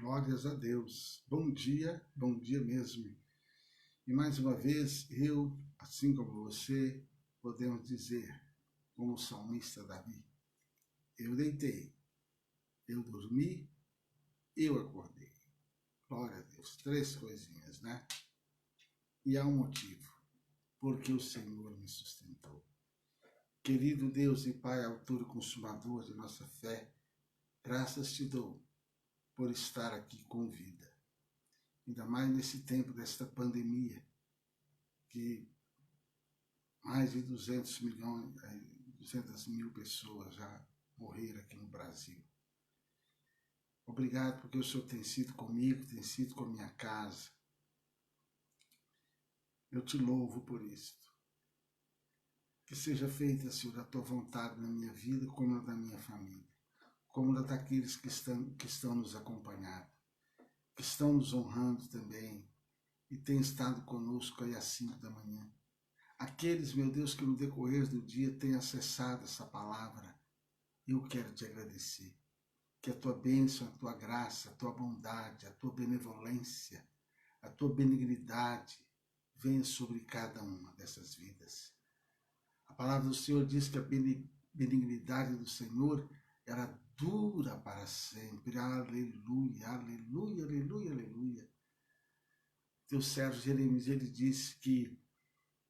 Glórias a Deus. Bom dia mesmo. E mais uma vez, eu, assim como você, podemos dizer, como o salmista Davi, eu deitei, eu dormi, eu acordei. Glória a Deus. 3 coisinhas, né? E há um motivo, porque o Senhor me sustentou. Querido Deus e Pai, autor e consumador de nossa fé, graças te dou por estar aqui com vida. Ainda mais nesse tempo desta pandemia, que mais de 200 mil pessoas já morreram aqui no Brasil. Obrigado porque o Senhor tem sido comigo, tem sido com a minha casa. Eu te louvo por isso. Que seja feita, Senhor, a tua vontade na minha vida, como na da minha família, como na daqueles que estão nos acompanhando, que estão nos honrando também e têm estado conosco aí às 5 da manhã. Aqueles, meu Deus, que no decorrer do dia têm acessado essa palavra, eu quero te agradecer. Que a tua bênção, a tua graça, a tua bondade, a tua benevolência, a tua benignidade venha sobre cada uma dessas vidas. A palavra do Senhor diz que a benignidade do Senhor, ela dura para sempre. Aleluia, aleluia, aleluia, aleluia. Teu servo Jeremias, ele disse que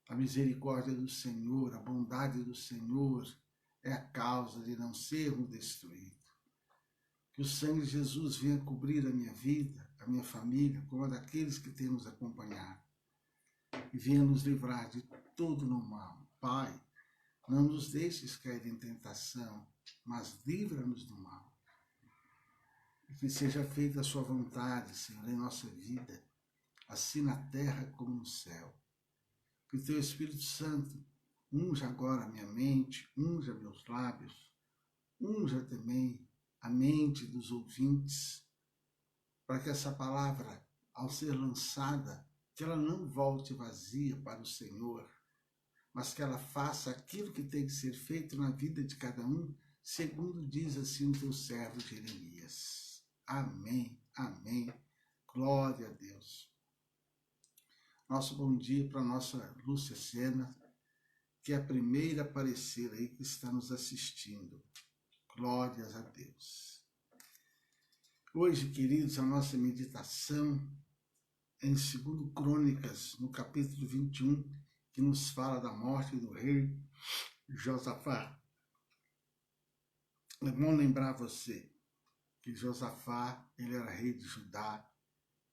a misericórdia do Senhor, a bondade do Senhor é a causa de não sermos destruídos. Que o sangue de Jesus venha cobrir a minha vida, a minha família, como a daqueles que têm nos acompanhado. E venha nos livrar de todo o mal. Pai, não nos deixes cair em tentação, mas livra-nos do mal. E que seja feita a sua vontade, Senhor, em nossa vida, assim na terra como no céu. Que o teu Espírito Santo unja agora a minha mente, unja meus lábios, unja também a mente dos ouvintes, para que essa palavra, ao ser lançada, que ela não volte vazia para o Senhor, mas que ela faça aquilo que tem que ser feito na vida de cada um, segundo diz assim o teu servo Jeremias. Amém, amém. Glória a Deus. Nosso bom dia para a nossa Lúcia Sena, que é a primeira a aparecer aí, que está nos assistindo. Glórias a Deus. Hoje, queridos, a nossa meditação é em 2 Crônicas, no capítulo 21, que nos fala da morte do rei Josafá. É bom lembrar você que Josafá, ele era rei de Judá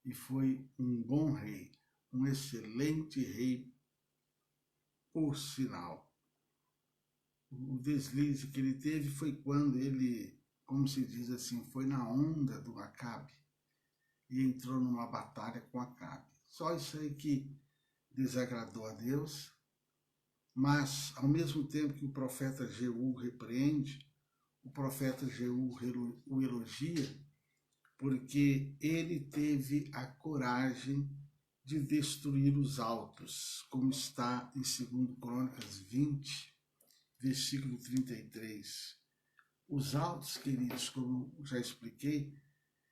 e foi um bom rei, um excelente rei, por sinal. O deslize que ele teve foi quando ele, como se diz assim, foi na onda do Acabe e entrou numa batalha com Acabe. Só isso aí que desagradou a Deus, mas ao mesmo tempo que o profeta Jeú repreende, o profeta Jeú o elogia, porque ele teve a coragem de destruir os altos, como está em 2 Crônicas 20, versículo 33. Os altos, queridos, como já expliquei,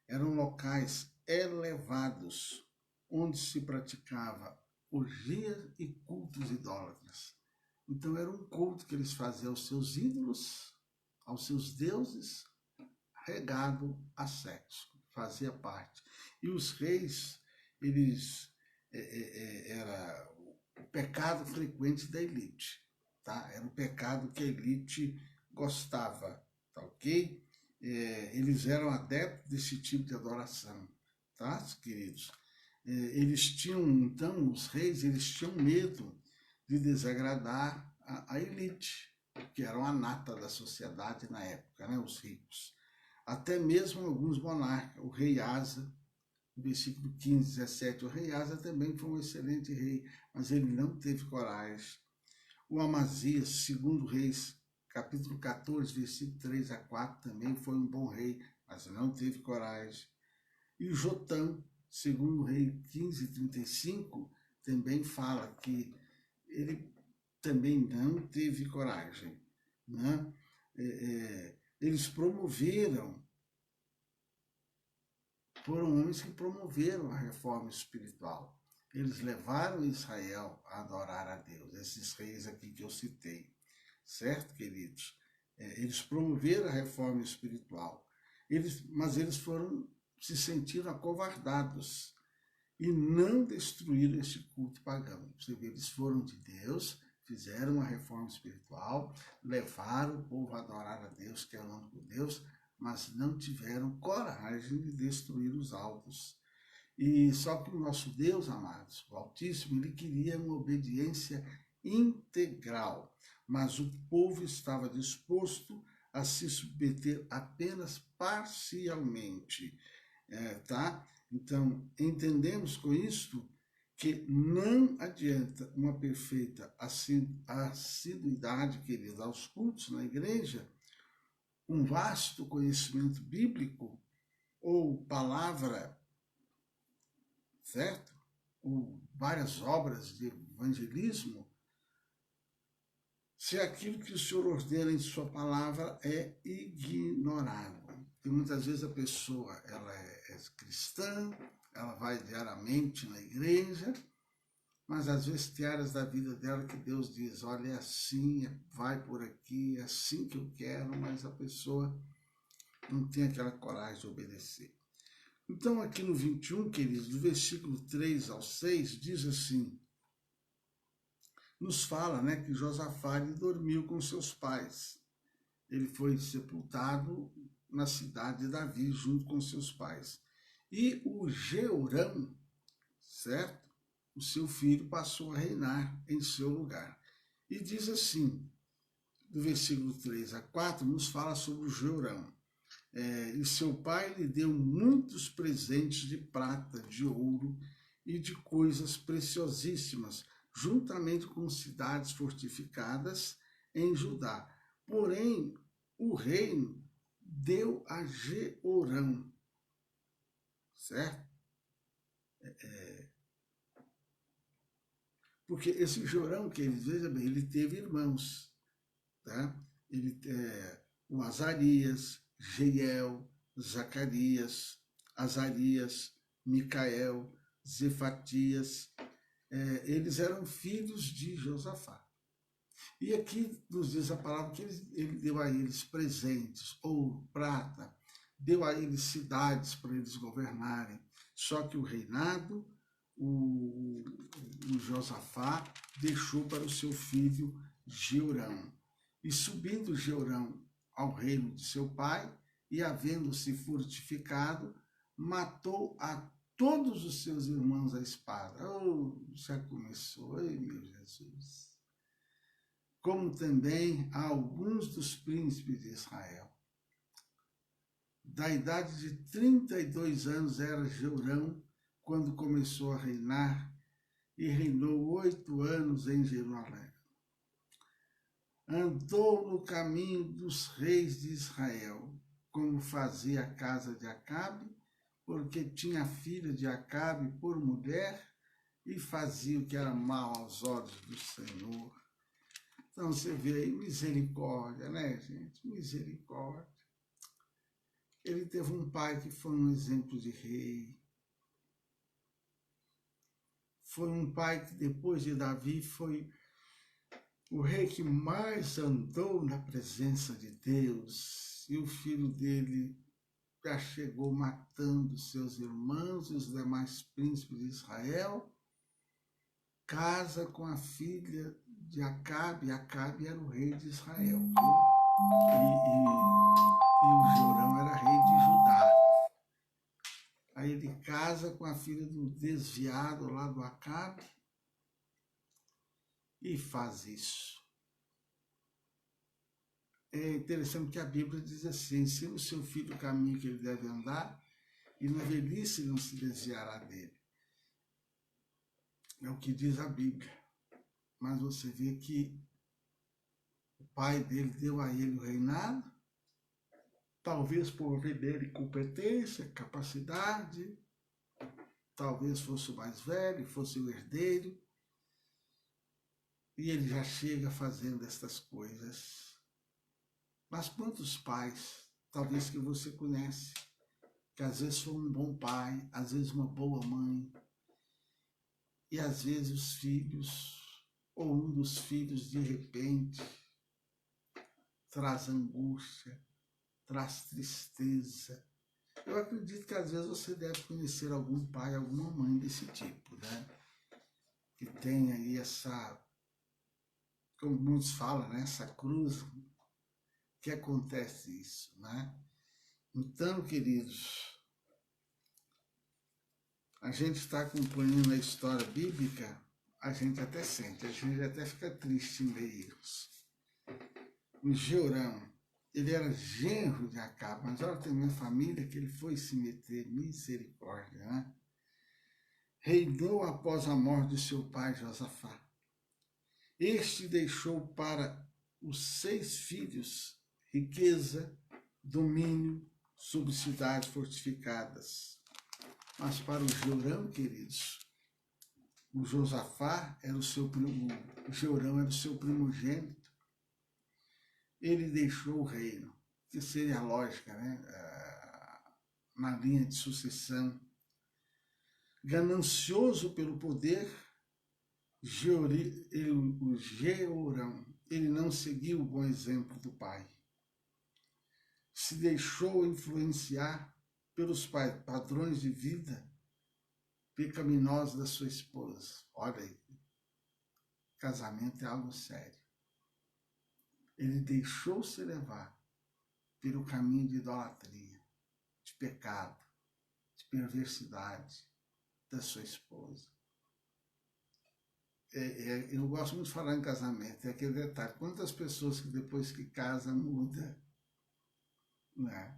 eram locais elevados, onde se praticava orgias e cultos idólatras. Então era um culto que eles faziam aos seus ídolos, aos seus deuses, regado a sexo, fazia parte. E os reis, eles era o pecado frequente da elite, tá? Era um pecado que a elite gostava, tá ok? Eles eram adeptos desse tipo de adoração, tá, queridos? Eles tinham, então, os reis, eles tinham medo de desagradar a elite, que eram a nata da sociedade na época, né, os ricos. Até mesmo alguns monarcas, o rei Asa, no versículo 15, 17, o rei Asa também foi um excelente rei, mas ele não teve coragem. O Amazias, segundo Reis, capítulo 14, versículo 3 a 4, também foi um bom rei, mas não teve coragem. E o Jotão, segundo Rei 15, 35, também fala que ele também não teve coragem, né? Eles promoveram foram homens que promoveram a reforma espiritual. Eles levaram Israel a adorar a Deus, esses reis aqui que eu citei, certo, queridos? Eles promoveram a reforma espiritual, mas eles se sentiram acovardados e não destruíram esse culto pagão. Você vê, eles foram de Deus, fizeram uma reforma espiritual, levaram o povo a adorar a Deus, que é o único Deus, mas não tiveram coragem de destruir os altos. E só que o nosso Deus, amados, o Altíssimo, ele queria uma obediência integral, mas o povo estava disposto a se submeter apenas parcialmente, tá? Então, entendemos com isto que não adianta uma perfeita assiduidade, queridos, aos cultos na igreja, um vasto conhecimento bíblico ou palavra, certo? Ou várias obras de evangelismo, se aquilo que o Senhor ordena em sua palavra é ignorado. E muitas vezes a pessoa ela é cristã, ela vai diariamente na igreja, mas às vezes tem áreas da vida dela que Deus diz, olha, é assim, vai por aqui, é assim que eu quero, mas a pessoa não tem aquela coragem de obedecer. Então aqui no 21, queridos, do versículo 3 ao 6, diz assim, nos fala, né, que Josafá dormiu com seus pais. Ele foi sepultado na cidade de Davi, junto com seus pais. E o Jeorão, certo? O seu filho passou a reinar em seu lugar. E diz assim, do versículo 3 a 4, nos fala sobre o Jeorão. E seu pai lhe deu muitos presentes de prata, de ouro e de coisas preciosíssimas, juntamente com cidades fortificadas em Judá. Porém, o reino deu a Jeorão, certo? Porque esse Jeorão, que eles vejam bem, ele teve irmãos, tá? O Azarias, Jeiel, Zacarias, Azarias, Micael, Zefatias, eles eram filhos de Josafá. E aqui nos diz a palavra que ele deu a eles presentes, ouro, prata, deu a eles cidades para eles governarem. Só que o reinado, o Josafá deixou para o seu filho Jeorão. E subindo Jeorão ao reino de seu pai, e havendo-se fortificado, matou a todos os seus irmãos à espada. Oh, já começou, ai meu Jesus. Como também a alguns dos príncipes de Israel. Da idade de 32 anos era Jeorão, quando começou a reinar, e reinou 8 anos em Jerusalém. Andou no caminho dos reis de Israel, como fazia a casa de Acabe, porque tinha a filha de Acabe por mulher, e fazia o que era mal aos olhos do Senhor. Então você vê aí misericórdia, né, gente? Misericórdia. Ele teve um pai que foi um exemplo de rei. Foi um pai que depois de Davi foi o rei que mais andou na presença de Deus. E o filho dele já chegou matando seus irmãos e os demais príncipes de Israel. Casa com a filha de Acabe. Acabe era o rei de Israel. E o Jeorão era rei de Judá. Aí ele casa com a filha do desviado lá do Acabe e faz isso. É interessante que a Bíblia diz assim, ensina o seu filho o caminho que ele deve andar e na velhice não se desviará dele. É o que diz a Bíblia. Mas você vê que o pai dele deu a ele o reinado, talvez por ver dele competência, capacidade, talvez fosse o mais velho, fosse o herdeiro, e ele já chega fazendo estas coisas. Mas quantos pais, talvez que você conhece, que às vezes foi um bom pai, às vezes uma boa mãe, e às vezes os filhos, ou um dos filhos, de repente, traz angústia, traz tristeza. Eu acredito que às vezes você deve conhecer algum pai, alguma mãe desse tipo, né? Que tem aí essa, como muitos falam, né? Essa cruz, que acontece isso, né? Então, queridos, a gente está acompanhando a história bíblica, a gente até sente, a gente até fica triste em ler isso. O Jeorão, ele era genro de Acabe, mas olha, tem minha família que ele foi se meter, misericórdia, né? Reinou após a morte de seu pai Josafá. Este deixou para os 6 filhos riqueza, domínio sobre cidades fortificadas. Mas para o Jeorão, queridos, o Josafá era o seu primo, o Jeorão era o seu primogênito. Ele deixou o reino, que seria a lógica, né? Na linha de sucessão. Ganancioso pelo poder, o Jeorão, ele não seguiu o bom exemplo do pai. Se deixou influenciar pelos padrões de vida pecaminosos da sua esposa. Olha aí, casamento é algo sério. Ele deixou-se levar pelo caminho de idolatria, de pecado, de perversidade da sua esposa. Eu gosto muito de falar em casamento, é aquele detalhe, quantas pessoas que depois que casam muda, né?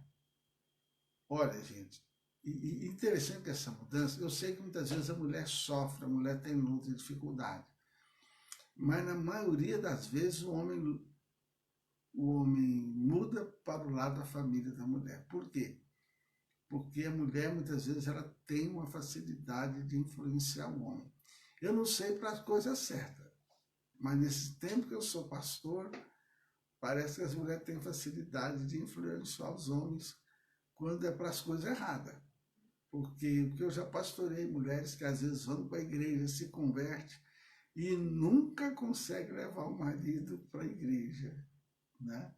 Olha, gente, e interessante essa mudança, eu sei que muitas vezes a mulher sofre, a mulher tem luta e dificuldade, mas na maioria das vezes o homem muda para o lado da família da mulher. Por quê? Porque a mulher, muitas vezes, ela tem uma facilidade de influenciar o homem. Eu não sei para as coisas certas, mas nesse tempo que eu sou pastor, parece que as mulheres têm facilidade de influenciar os homens quando é para as coisas erradas. Porque eu já pastorei mulheres que às vezes vão para a igreja, se convertem e nunca conseguem levar o marido para a igreja, né?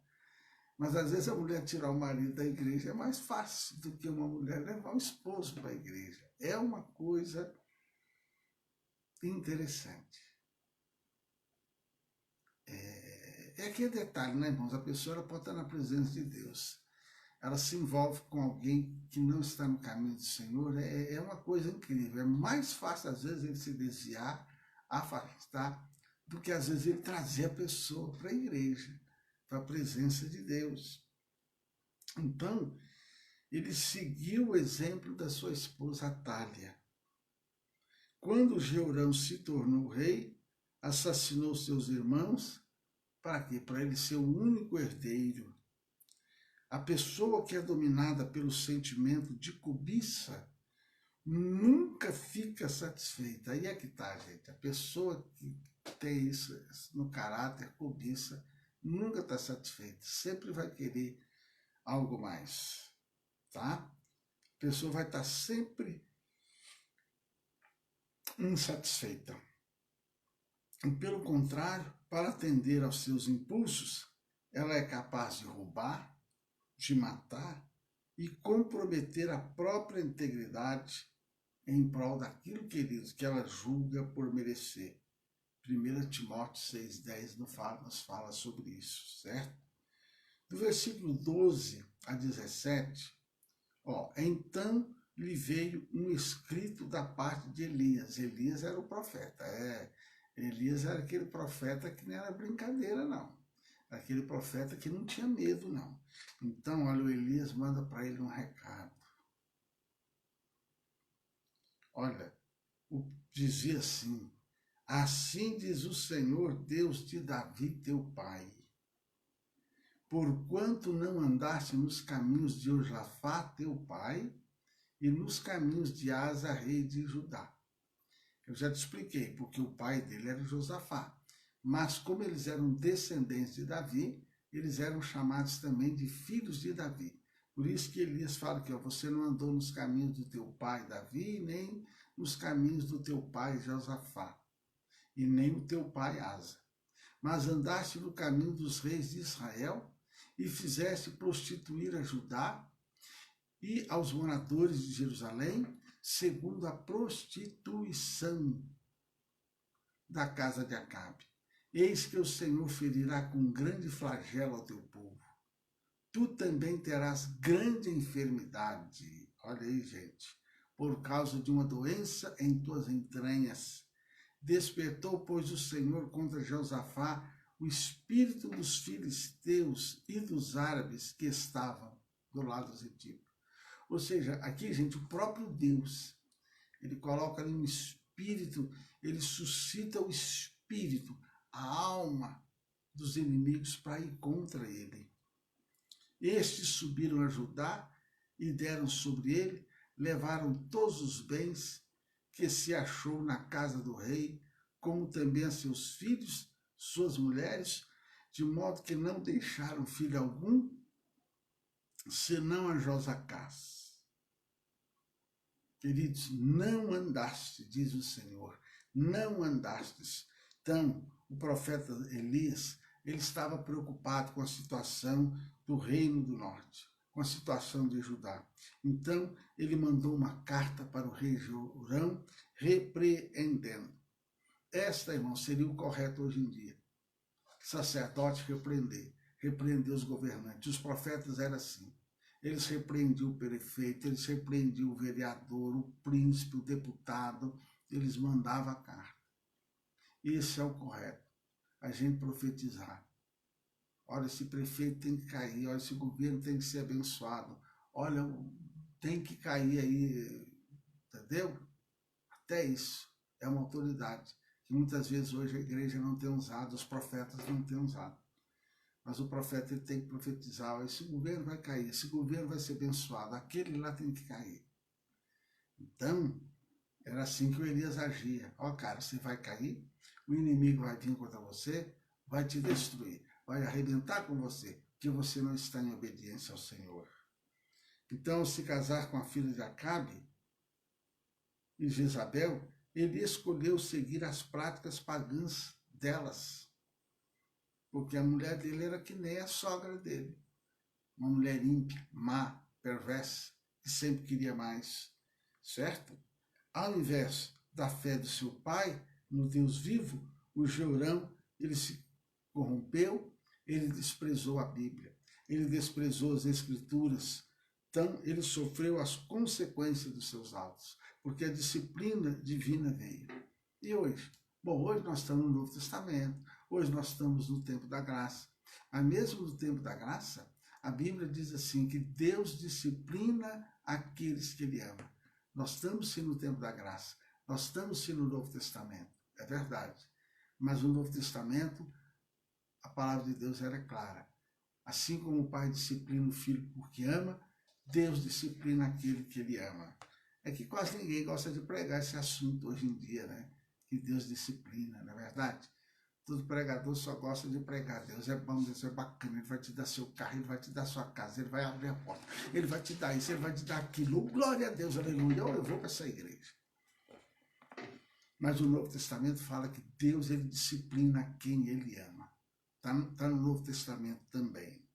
Mas às vezes a mulher tirar o marido da igreja é mais fácil do que uma mulher levar o esposo para a igreja. É uma coisa interessante. É aquele detalhe, né, irmãos? A pessoa ela pode estar na presença de Deus. Ela se envolve com alguém que não está no caminho do Senhor. É uma coisa incrível. É mais fácil, às vezes, ele se desviar, afastar, do que, às vezes, ele trazer a pessoa para a igreja, para a presença de Deus. Então, ele seguiu o exemplo da sua esposa Atália. Quando Jeorão se tornou rei, assassinou seus irmãos. Para quê? Para ele ser o único herdeiro. A pessoa que é dominada pelo sentimento de cobiça nunca fica satisfeita. Aí é que tá, gente. A pessoa que tem isso no caráter, cobiça, nunca está satisfeita. Sempre vai querer algo mais, tá? A pessoa vai estar sempre insatisfeita. E pelo contrário, para atender aos seus impulsos, ela é capaz de roubar, de matar e comprometer a própria integridade em prol daquilo, queridos, que ela julga por merecer. 1 Timóteo 6,10 nos fala sobre isso, certo? Do versículo 12 a 17, então lhe veio um escrito da parte de Elias. Elias era o profeta, Elias era aquele profeta que não era brincadeira, não. Aquele profeta que não tinha medo, não. Então, olha, o Elias manda para ele um recado. Olha, dizia assim: assim diz o Senhor, Deus de Davi, teu pai. Porquanto não andaste nos caminhos de Josafá, teu pai, e nos caminhos de Asa, rei de Judá. Eu já te expliquei, porque o pai dele era Josafá. Mas como eles eram descendentes de Davi, eles eram chamados também de filhos de Davi. Por isso que Elias fala que você não andou nos caminhos do teu pai Davi, nem nos caminhos do teu pai Josafá, e nem o teu pai Asa, mas andaste no caminho dos reis de Israel e fizeste prostituir a Judá e aos moradores de Jerusalém, segundo a prostituição da casa de Acabe. Eis que o Senhor ferirá com grande flagelo ao teu povo. Tu também terás grande enfermidade, olha aí, gente, por causa de uma doença em tuas entranhas. Despertou, pois, o Senhor contra Josafá o espírito dos filisteus e dos árabes que estavam do lado dos etíopes. Ou seja, aqui, gente, o próprio Deus, ele coloca ali um espírito, ele suscita o espírito, a alma dos inimigos para ir contra ele. Estes subiram a Judá e deram sobre ele, levaram todos os bens que se achou na casa do rei, como também a seus filhos, suas mulheres, de modo que não deixaram filho algum, senão a Josacás. Queridos, não andaste, diz o Senhor, não andastes. Então, o profeta Elias, ele estava preocupado com a situação do reino do norte, com a situação de Judá. Então, ele mandou uma carta para o rei Jorão, repreendendo. Esta, irmão, seria o correto hoje em dia. Sacerdote repreender os governantes. Os profetas eram assim. Eles repreendiam o prefeito, eles repreendiam o vereador, o príncipe, o deputado, eles mandavam a carta. Esse é o correto, a gente profetizar. Olha, esse prefeito tem que cair, olha, esse governo tem que ser abençoado, olha, tem que cair aí, entendeu? Até isso é uma autoridade, que muitas vezes hoje a igreja não tem usado, os profetas não têm usado. Mas o profeta ele tem que profetizar, esse governo vai cair, esse governo vai ser abençoado, aquele lá tem que cair. Então, era assim que o Elias agia. Ó, cara, você vai cair, o inimigo vai vir contra você, vai te destruir, vai arrebentar com você, porque você não está em obediência ao Senhor. Então, ao se casar com a filha de Acabe e Jezabel, ele escolheu seguir as práticas pagãs delas, porque a mulher dele era que nem a sogra dele, uma mulher ímpia, má, perversa, que sempre queria mais, certo? Ao invés da fé do seu pai no Deus vivo, o Jorão, ele se corrompeu, ele desprezou a Bíblia, ele desprezou as Escrituras, então ele sofreu as consequências dos seus atos, porque a disciplina divina veio. E hoje? Bom, hoje nós estamos no Novo Testamento, hoje nós estamos no tempo da graça, mas mesmo no tempo da graça, a Bíblia diz assim, que Deus disciplina aqueles que Ele ama. Nós estamos sim no tempo da graça, nós estamos sim no Novo Testamento, é verdade, mas no Novo Testamento, a palavra de Deus era clara. Assim como o pai disciplina o filho porque ama, Deus disciplina aquele que Ele ama. É que quase ninguém gosta de pregar esse assunto hoje em dia, né? Que Deus disciplina, não é verdade? Todo pregador só gosta de pregar. Deus é bom, Deus é bacana, Ele vai te dar seu carro, Ele vai te dar sua casa, Ele vai abrir a porta, Ele vai te dar isso, Ele vai te dar aquilo. Glória a Deus, aleluia, eu vou para essa igreja. Mas o Novo Testamento fala que Deus, Ele disciplina quem Ele ama. Está no Novo Testamento também.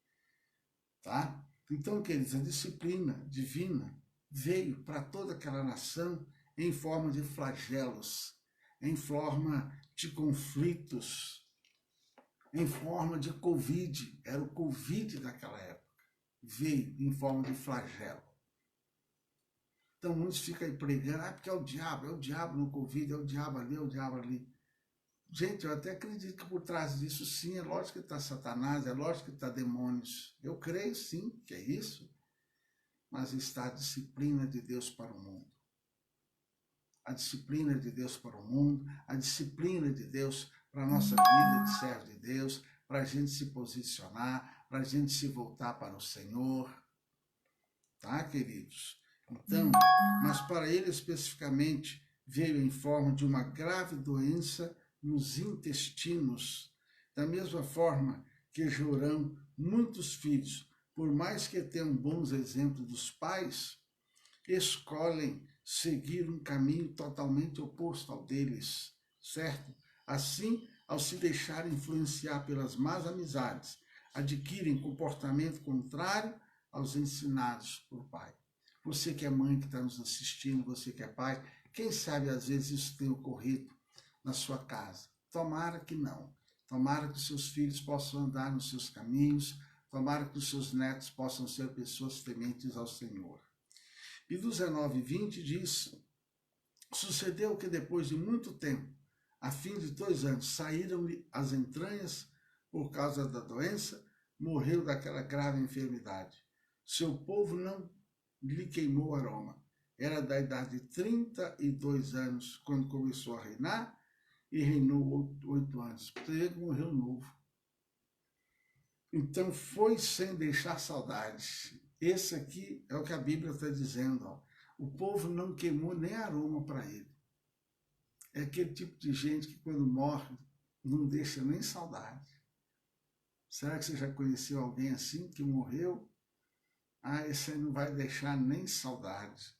Tá? Então, queridos, a disciplina divina veio para toda aquela nação em forma de flagelos, em forma de conflitos, em forma de Covid. Era o Covid daquela época. Veio em forma de flagelo. Então, muitos ficam aí pregando, porque é o diabo no Covid, é o diabo ali, é o diabo ali. Gente, eu até acredito que por trás disso, sim, é lógico que está Satanás, é lógico que está demônios. Eu creio, sim, que é isso. Mas está a disciplina de Deus para o mundo. A disciplina de Deus para o mundo, a disciplina de Deus para a nossa vida de servo de Deus, para a gente se posicionar, para a gente se voltar para o Senhor. Tá, queridos? Então, mas para ele especificamente, veio em forma de uma grave doença nos intestinos, da mesma forma que Jorão, muitos filhos, por mais que tenham bons exemplos dos pais, escolhem seguir um caminho totalmente oposto ao deles, certo? Assim, ao se deixar influenciar pelas más amizades, adquirem comportamento contrário aos ensinados por pai. Você que é mãe que está nos assistindo, você que é pai, quem sabe às vezes isso tem ocorrido na sua casa. Tomara que não. Tomara que os seus filhos possam andar nos seus caminhos, tomara que os seus netos possam ser pessoas tementes ao Senhor. E do 19 e 20 diz: sucedeu que depois de muito tempo, a fim de 2 anos, saíram-lhe as entranhas por causa da doença, morreu daquela grave enfermidade. Seu povo não lhe queimou aroma. Era da idade de 32 anos quando começou a reinar e reinou 8 anos. Ele morreu novo. Então foi sem deixar saudades. Esse aqui é o que a Bíblia está dizendo. Ó. O povo não queimou nem aroma para ele. É aquele tipo de gente que quando morre não deixa nem saudade. Será que você já conheceu alguém assim que morreu? Ah, esse aí não vai deixar nem saudade.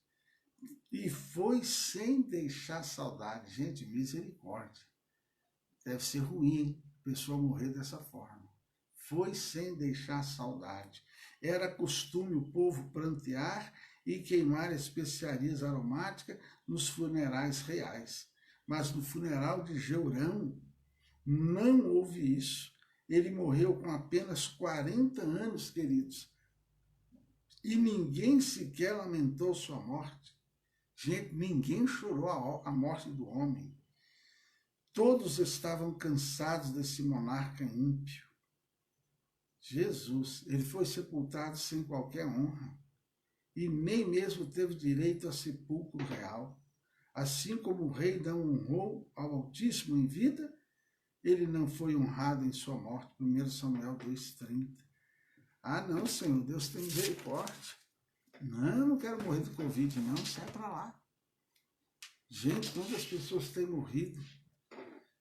E foi sem deixar saudade. Gente, misericórdia. Deve ser ruim a pessoa morrer dessa forma. Foi sem deixar saudade. Era costume o povo prantear e queimar especiarias aromáticas nos funerais reais. Mas no funeral de Jeorão não houve isso. Ele morreu com apenas 40 anos, queridos. E ninguém sequer lamentou sua morte. Gente, ninguém chorou a morte do homem. Todos estavam cansados desse monarca ímpio. Jesus, ele foi sepultado sem qualquer honra e nem mesmo teve direito a sepulcro real. Assim como o rei não honrou ao Altíssimo em vida, ele não foi honrado em sua morte. 1 Samuel 2,30. Ah, não, Senhor, Deus tem misericórdia. Não, eu não quero morrer de Covid, não, sai para lá. Gente, quantas pessoas têm morrido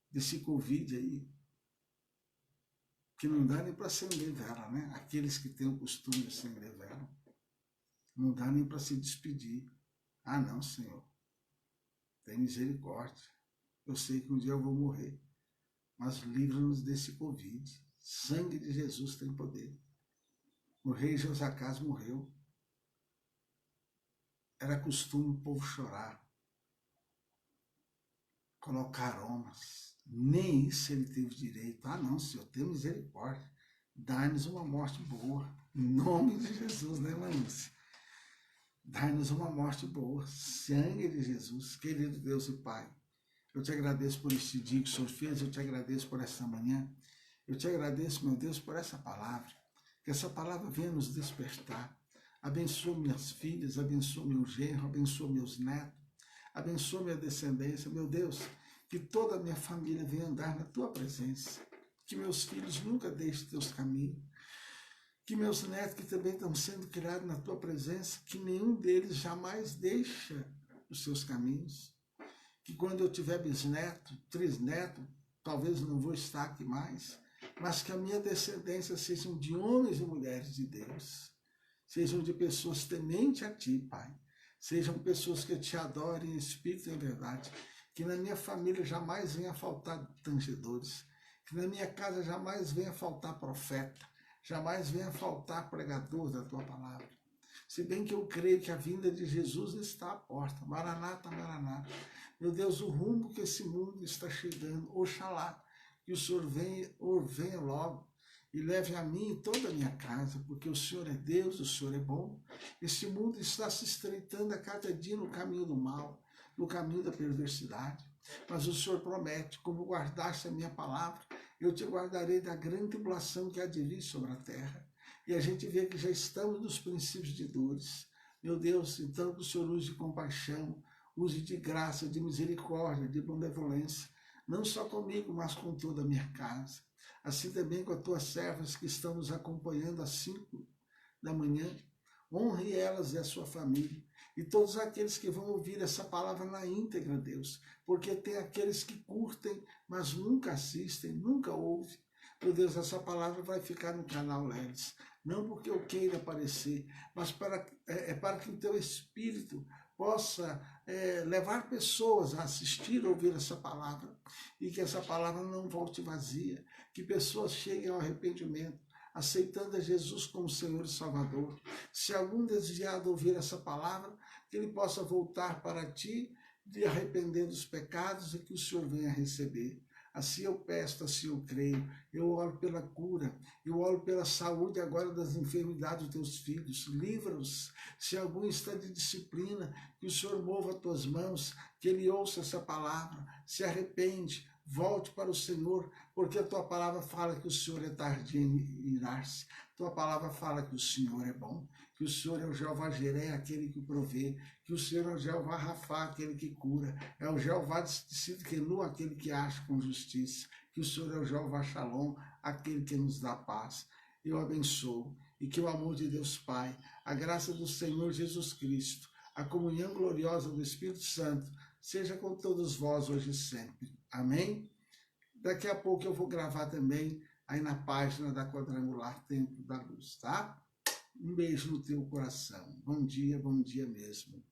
desse Covid aí? Que não dá nem para acender vela, né? Aqueles que têm o costume de acender vela. Não dá nem para se despedir. Ah, não, Senhor. Tem misericórdia. Eu sei que um dia eu vou morrer. Mas livra-nos desse Covid. Sangue de Jesus tem poder. O rei Josacás morreu. Era costume o povo chorar. Colocar aromas. Nem isso ele teve direito. Ah, não, Senhor, tem misericórdia. Dá-nos uma morte boa. Em nome de Jesus, né, Lúcia? Dá-nos uma morte boa. Sangue de Jesus. Querido Deus e Pai, eu te agradeço por este dia que o Senhor fez. Eu te agradeço por esta manhã. Eu te agradeço, meu Deus, por essa palavra. Que essa palavra venha nos despertar. Abençoa minhas filhas, abençoa meu genro, abençoa meus netos. Abençoa minha descendência, meu Deus, que toda a minha família venha andar na tua presença, que meus filhos nunca deixem teus caminhos, que meus netos que também estão sendo criados na tua presença, que nenhum deles jamais deixa os seus caminhos, que quando eu tiver bisneto, trisneto, talvez não vou estar aqui mais, mas que a minha descendência sejam de homens e mulheres de Deus, sejam de pessoas tementes a ti, Pai. Sejam pessoas que te adorem em espírito e em verdade. Que na minha família jamais venha faltar tangedores. Que na minha casa jamais venha faltar profeta. Jamais venha faltar pregador da tua palavra. Se bem que eu creio que a vinda de Jesus está à porta. Maranata, Maranata. Meu Deus, o rumo que esse mundo está chegando. Oxalá que o Senhor venha logo. E leve a mim e toda a minha casa, porque o Senhor é Deus, o Senhor é bom. Este mundo está se estreitando a cada dia no caminho do mal, no caminho da perversidade. Mas o Senhor promete, como guardaste a minha palavra, eu te guardarei da grande tribulação que há de vir sobre a terra. E a gente vê que já estamos nos princípios de dores. Meu Deus, então que o Senhor use de compaixão, use de graça, de misericórdia, de benevolência, não só comigo, mas com toda a minha casa. Assim também com as tuas servas que estão nos acompanhando às 5 da manhã. Honre elas e a sua família. E todos aqueles que vão ouvir essa palavra na íntegra, Deus. Porque tem aqueles que curtem, mas nunca assistem, nunca ouvem. Meu Deus, essa palavra vai ficar no canal Lelis. Não porque eu queira aparecer, mas para que o teu Espírito possa levar pessoas a assistir, ouvir essa palavra, e que essa palavra não volte vazia, que pessoas cheguem ao arrependimento, aceitando a Jesus como Senhor e Salvador. Se algum desviado ouvir essa palavra, que ele possa voltar para ti, de arrepender dos pecados e que o Senhor venha receber. Assim eu peço, assim eu creio. Eu oro pela cura, eu oro pela saúde agora das enfermidades dos teus filhos. Livra-os. Se algum está de disciplina, que o Senhor mova as tuas mãos, que ele ouça essa palavra, se arrepende, volte para o Senhor, porque a tua palavra fala que o Senhor é tardio em irar-se. Tua palavra fala que o Senhor é bom, que o Senhor é o Jeová Jiré, aquele que provê, que o Senhor é o Jeová Rafá, aquele que cura, é o Jeová Tsidkenu, aquele que age com justiça, que o Senhor é o Jeová Shalom, aquele que nos dá paz. Eu abençoo, e que o amor de Deus Pai, a graça do Senhor Jesus Cristo, a comunhão gloriosa do Espírito Santo, seja com todos vós hoje e sempre. Amém? Daqui a pouco eu vou gravar também aí na página da Quadrangular Templo da Luz, tá? Um beijo no teu coração. Bom dia mesmo.